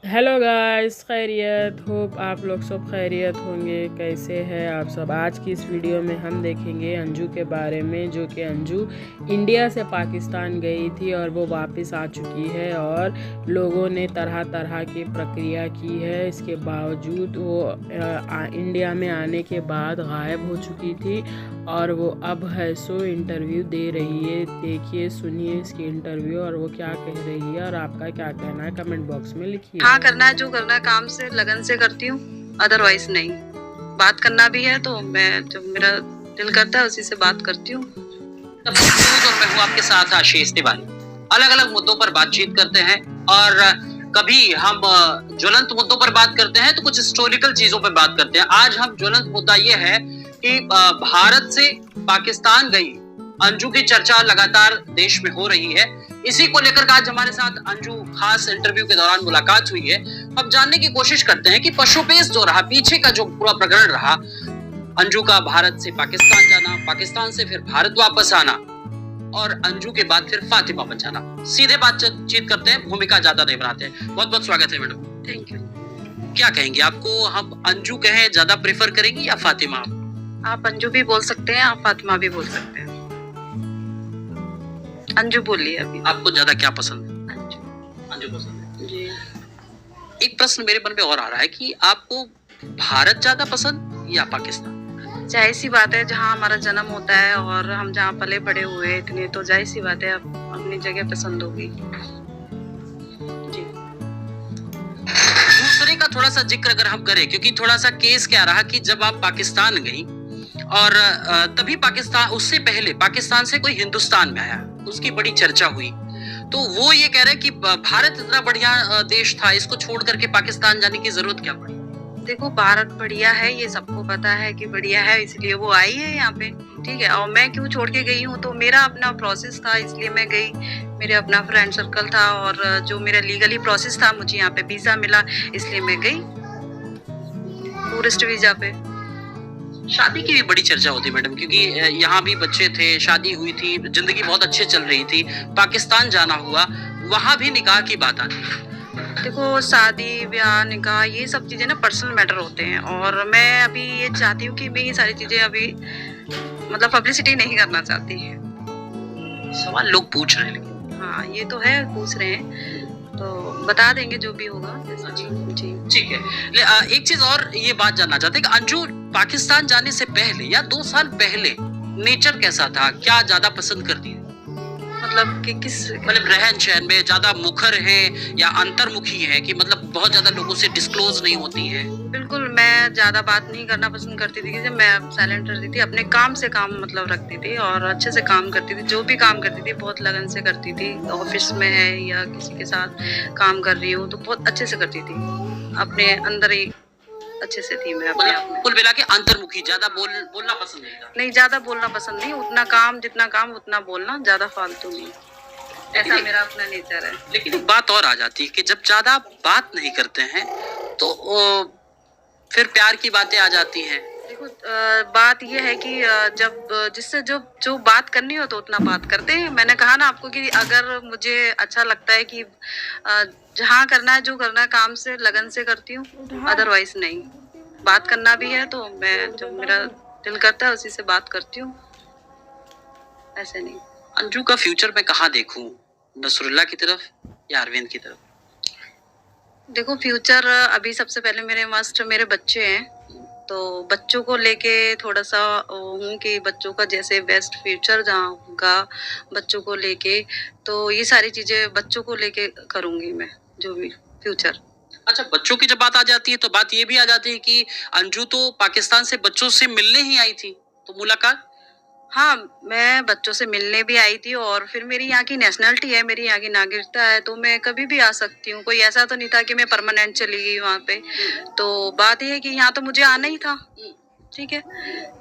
Hello guys, खैरियत। Hope आप लोग सब खैरियत होंगे। कैसे हैं आप सब? आज की इस वीडियो में हम देखेंगे अंजू के बारे में, जो कि अंजू इंडिया से पाकिस्तान गई थी और वो वापस आ चुकी है और लोगों ने तरह तरह की प्रक्रिया की है। इसके बावजूद वो इंडिया में आने के बाद गायब हो चुकी थी और वो अब है सो इंटरव्यू दे रही है। देखिए, सुनिए इसकी इंटरव्यू और वो क्या कह रही है और आपका क्या कहना है कमेंट बॉक्स में लिखिए। हाँ, करना है जो करना है काम से लगन से करती हूँ, अदरवाइज नहीं। बात करना भी है तो मैं जो मेरा दिल करता है उसी से बात करती हूँ। और मैं हूँ आपके साथ आशीष तिवारी। अलग अलग मुद्दों पर बातचीत करते हैं और कभी हम ज्वलंत मुद्दों पर बात करते हैं तो कुछ हिस्टोरिकल चीजों पर बात करते हैं। आज हम ज्वलंत मुद्दा ये है कि भारत से पाकिस्तान गई अंजू की चर्चा लगातार देश में हो रही है। इसी को लेकर आज हमारे साथ अंजू खास इंटरव्यू के दौरान मुलाकात हुई है। अब जानने की कोशिश करते हैं कि पशुपेश जो रहा, पीछे का जो पूरा प्रकरण रहा, अंजू का भारत से पाकिस्तान जाना, पाकिस्तान से फिर भारत वापस आना और अंजू के बाद फिर फातिमा बन जाना। सीधे बातचीत करते हैं, भूमिका ज्यादा नहीं बनाते हैं। बहुत बहुत स्वागत है मैडम। Thank you. क्या कहेंगे, आपको हम अंजू कहें ज्यादा प्रेफर करेंगी या फातिमा? आप अंजू भी बोल सकते हैं, आप फातिमा भी बोल सकते हैं। अंजू बोलिए अभी। आपको ज्यादा क्या पसंद है? अंजू पसंद है जी। एक प्रश्न मेरे मन में और आ रहा है कि आपको भारत ज्यादा पसंद या पाकिस्तान? जाहिर सी बात है, जहाँ हमारा जन्म होता है और हम जहाँ पले बड़े हुए इतने, तो जाहिर सी बात है अपनी जगह पसंद होगी जी। दूसरे का थोड़ा सा जिक्र अगर हम करें, क्योंकि थोड़ा सा केस क्या रहा कि जब आप पाकिस्तान गई और तभी पाकिस्तान, उससे पहले पाकिस्तान से कोई हिंदुस्तान में आया, उसकी बड़ी चर्चा हुई, तो वो ये कह रहे हैं कि भारत इतना बढ़िया देश था, इसको छोड़ करके पाकिस्तान जाने की जरूरत क्या पड़ी? देखो, भारत बढ़िया है, ये सबको पता है कि बढ़िया है, इसलिए वो आई है यहाँ पे। ठीक है, और मैं क्यों छोड़ के गई हूँ, तो मेरा अपना प्रोसेस था इसलिए मैं गई। मेरे अपना फ्रेंड सर्कल था और जो मेरा लीगली प्रोसेस था, मुझे यहाँ पे वीजा मिला इसलिए मैं गई टूरिस्ट वीजा पे। शादी की भी बड़ी चर्चा होती मैडम, क्योंकि यहाँ भी बच्चे थे, शादी हुई थी, जिंदगी बहुत अच्छे चल रही थी, पाकिस्तान जाना हुआ, वहां भी निकाह की बात आती है। देखो, शादी ब्याह निकाह ये सब चीजें ना पर्सनल मैटर होते हैं और मैं अभी ये चाहती हूँ कि मैं ये सारी चीजें अभी मतलब पब्लिसिटी नहीं करना चाहती। सवाल लोग पूछ रहे हैं लेकिन। हाँ, ये तो है, पूछ रहे हैं तो बता देंगे जो भी होगा। जी ठीक है। एक चीज और ये बात जानना चाहते हैं कि अंजू पाकिस्तान जाने से पहले या 2 साल पहले नेचर कैसा था, क्या ज्यादा पसंद करती है? मतलब कि किस मतलब रहन सहन में ज्यादा मुखर है या अंतर्मुखी है, कि मतलब बहुत ज्यादा लोगों से डिस्क्लोज नहीं होती है? बिल्कुल, मैं ज्यादा बात नहीं करना पसंद करती थी, कि मैं साइलेंट रहती थी, अपने काम से काम मतलब रखती थी और अच्छे से काम करती थी। जो भी काम करती थी बहुत लगन से करती थी। ऑफिस में है या किसी के साथ काम कर रही हूँ तो बहुत अच्छे से करती थी, अपने अंदर ही अच्छे से थी मैं अपने आप में। कुल मिला के अंतर्मुखी, ज्यादा बोलना पसंद नहीं था? नहीं, ज्यादा बोलना पसंद नहीं, उतना काम जितना काम उतना बोलना, ज्यादा फालतू नहीं। ऐसा मेरा अपना नेचर है। लेकिन एक बात और आ जाती है कि जब ज्यादा बात नहीं करते हैं तो फिर प्यार की बातें आ जाती हैं। देखो, बात ये है कि जब जिससे जो जो बात करनी हो तो उतना बात करते हैं। मैंने कहा ना आपको कि अगर मुझे अच्छा लगता है कि जहाँ करना है, जो करना है काम से लगन से करती हूँ, अदरवाइज नहीं। बात करना भी है तो मैं जो मेरा दिल करता है उसी से बात करती हूँ, ऐसे नहीं। अंजू का फ्यूचर मैं कहाँ देखूं, नसरुल्लाह की तरफ या अरविंद की तरफ? देखो, फ्यूचर अभी सबसे पहले मेरे बच्चे हैं, तो बच्चों को लेके थोड़ा सा हूँ कि बच्चों का जैसे बेस्ट फ्यूचर जहाँ होगा बच्चों को लेके, तो ये सारी चीजें बच्चों को लेके करूँगी मैं, जो भी फ्यूचर। अच्छा, बच्चों की जब बात आ जाती है तो बात ये भी आ जाती है कि अंजू तो पाकिस्तान से बच्चों से मिलने ही आई थी, तो मुलाकात? हाँ, मैं बच्चों से मिलने भी आई थी और फिर मेरी यहाँ की नेशनलिटी है, मेरी यहाँ की नागरिकता है, तो मैं कभी भी आ सकती हूँ। कोई ऐसा तो नहीं था कि मैं परमानेंट चली गई वहाँ पे। तो बात ये है कि यहाँ तो मुझे आना ही था। ठीक है।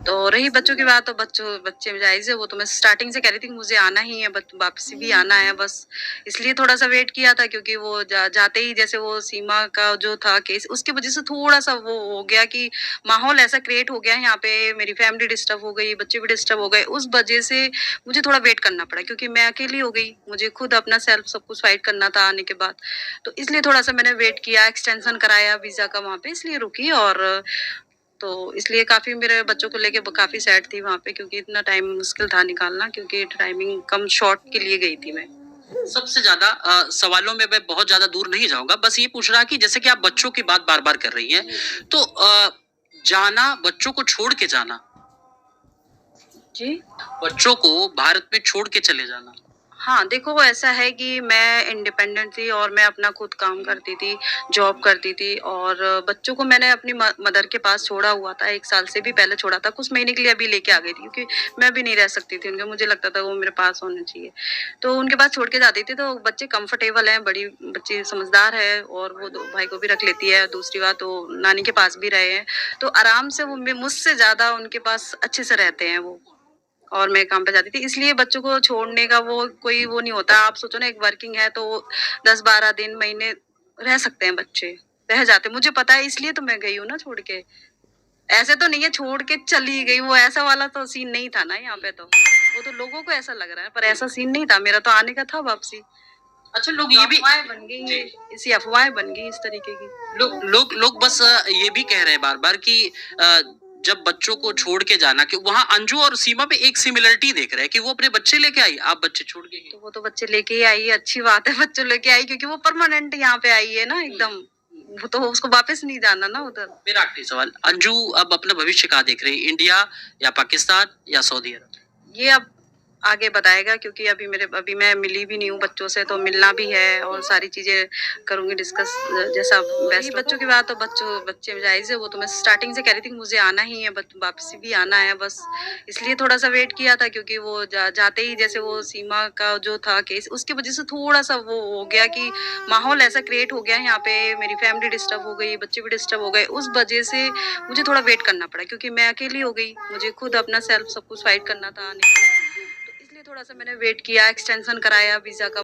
तो रही बच्चों की बात, तो बच्चे जायज़ है, वो तो मैं स्टार्टिंग से कह रही थी कि मुझे आना ही है, वापसी भी आना है बस। इसलिए थोड़ा-सा वेट किया था, क्योंकि वो जाते ही जैसे वो सीमा का जो था केस, उसकी वज़ह से थोड़ा-सा वो हो गया कि माहौल ऐसा क्रिएट हो गया यहाँ पे, मेरी फैमिली डिस्टर्ब हो गई, बच्चे भी डिस्टर्ब हो गए। उस वज़ह से मुझे थोड़ा वेट करना पड़ा, क्योंकि मैं अकेली हो गई, मुझे खुद अपना सेल्फ सब कुछ फाइट करना था आने के बाद। तो इसलिए थोड़ा-सा मैंने वेट किया, एक्सटेंशन कराया वीज़ा का वहाँ पे, इसलिए रुकी। और तो इसलिए काफ़ी मेरे बच्चों को लेके काफ़ी सैड थी वहाँ पे, क्योंकि इतना टाइम मुश्किल था निकालना, क्योंकि टाइमिंग कम शॉर्ट के लिए गई थी मैं। सबसे ज्यादा सवालों में मैं बहुत ज्यादा दूर नहीं जाऊंगा, बस ये पूछ रहा कि जैसे कि आप बच्चों की बात बार बार कर रही हैं, तो जाना, बच्चों को छोड़ के जाना, जी। बच्चों को भारत में छोड़ के चले जाना। हाँ, देखो वो ऐसा है कि मैं इंडिपेंडेंट थी और मैं अपना खुद काम करती थी, जॉब करती थी, और बच्चों को मैंने अपनी मदर के पास छोड़ा हुआ था, 1 साल से भी पहले छोड़ा था, कुछ महीने के लिए अभी लेके आ गई थी, क्योंकि मैं भी नहीं रह सकती थी उनके, मुझे लगता था वो मेरे पास होने चाहिए। तो उनके पास छोड़ के जाती थी, तो बच्चे कंफर्टेबल हैं, बड़ी बच्ची समझदार है, और वो 2 भाई को भी रख लेती है, दूसरी बात वो नानी के पास भी रहे हैं, तो आराम से वो मुझसे ज़्यादा उनके पास अच्छे से रहते हैं वो। और मैं काम पे जाती थी, इसलिए बच्चों को छोड़ने का वो कोई वो नहीं होता। आप सोचो ना, एक वर्किंग है तो 10-12 दिन, महीने रह सकते हैं बच्चे, रह जाते हैं। मुझे पता है, इसलिए तो मैं गई हूँ ना छोड़ के। ऐसे तो नहीं है छोड़ के चली गई, वो ऐसा वाला तो सीन नहीं था ना यहाँ पे तो। वो तो लोगों को ऐसा लग रहा है, पर ऐसा सीन नहीं था, मेरा तो आने का था वापसी। अच्छा, लोग ये भी अफवाहें बन गई ये, इसी अफवाहें बन गई इस तरीके की। लोग बस ये भी कह रहे हैं बार बार कि जब बच्चों को छोड़ के जाना, कि वहां अंजू और सीमा पे एक सिमिलरिटी देख रहे हैं कि वो अपने बच्चे लेके आई, आप बच्चे छोड़ के गई। तो वो तो बच्चे लेके ही आई है, अच्छी बात है बच्चों लेके आई, क्योंकि वो परमानेंट यहाँ पे आई है ना एकदम। वो तो उसको वापस नहीं जाना ना उधर। मेरा आखिरी सवाल, अंजू अब अपना भविष्य कहाँ देख रही है, इंडिया या पाकिस्तान या सऊदी अरब? ये अब आगे बताएगा, क्योंकि अभी मैं मिली भी नहीं हूँ बच्चों से, तो मिलना भी है और सारी चीजें करूंगी डिस्कस, जैसा वैसे बच्चों की बात, तो बच्चे जायज़ है, वो तो मैं स्टार्टिंग से कह रही थी कि मुझे आना ही है, वापसी भी आना है बस। इसलिए थोड़ा सा वेट किया था, क्योंकि वो जाते ही जैसे वो सीमा का जो था केस, उसकी वजह से थोड़ा सा वो हो गया कि माहौल ऐसा क्रिएट हो गया यहाँ पे, मेरी फैमिली डिस्टर्ब हो गई, बच्चे भी डिस्टर्ब हो गए। उस वजह से मुझे थोड़ा वेट करना पड़ा, क्योंकि मैं अकेली हो गई, मुझे खुद अपना सेल्फ सब कुछ फाइट करना था आने के बाद। तो इसलिए थोड़ा सा मैंने वेट किया, एक्सटेंशन कराया वीज़ा का।